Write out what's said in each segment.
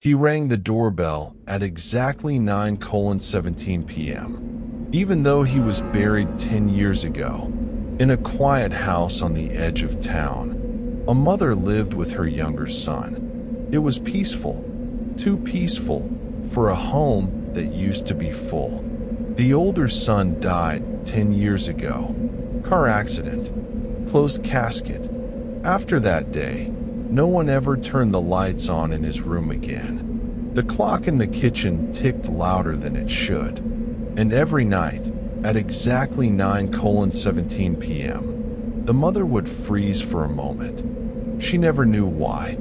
He rang the doorbell at exactly 9:17 p.m. Even though he was buried 10 years ago, in a quiet house on the edge of town, a mother lived with her younger son. It was peaceful, too peaceful for a home that used to be full. The older son died 10 years ago. Car accident. Closed casket. After that day, no one ever turned the lights on in his room again. The clock in the kitchen ticked louder than it should. And every night, at exactly 9:17 p.m., the mother would freeze for a moment. She never knew why.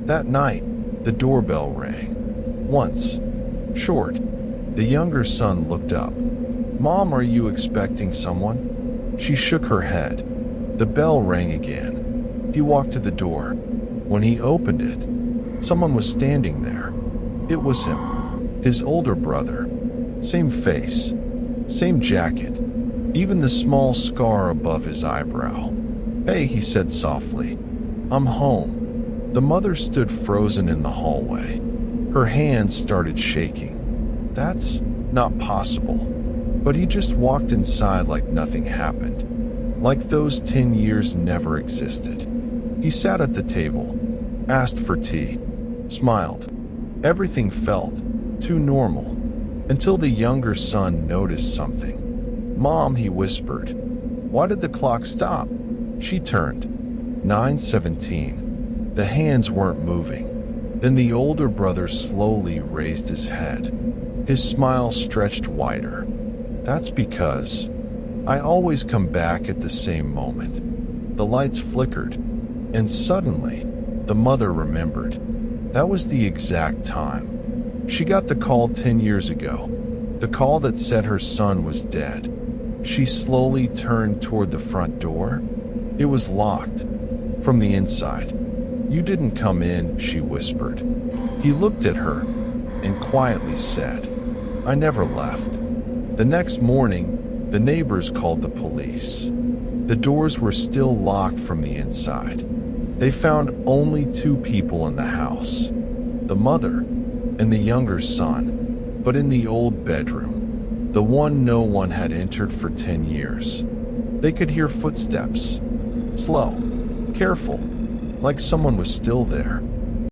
That night, the doorbell rang. Once. Short. The younger son looked up. "Mom, are you expecting someone?" She shook her head. The bell rang again. He walked to the door. When he opened it, someone was standing there. It was him, his older brother. Same face, same jacket, even the small scar above his eyebrow. "Hey," he said softly. "I'm home." The mother stood frozen in the hallway. Her hands started shaking. "That's not possible." But he just walked inside like nothing happened, like those 10 years never existed. He sat at the table, asked for tea, smiled. Everything felt too normal, until the younger son noticed something. "Mom," he whispered. "Why did the clock stop?" She turned. 9:17. The hands weren't moving. Then the older brother slowly raised his head. His smile stretched wider. "That's because I always come back at the same moment." The lights flickered, and suddenly, the mother remembered. That was the exact time. She got the call 10 years ago, the call that said her son was dead. She slowly turned toward the front door. It was locked from the inside. "You didn't come in," she whispered. He looked at her and quietly said, "I never left." The next morning, the neighbors called the police. The doors were still locked from the inside. They found only two people in the house, the mother and the younger son, but in the old bedroom, the one no one had entered for 10 years. They could hear footsteps, slow, careful, like someone was still there.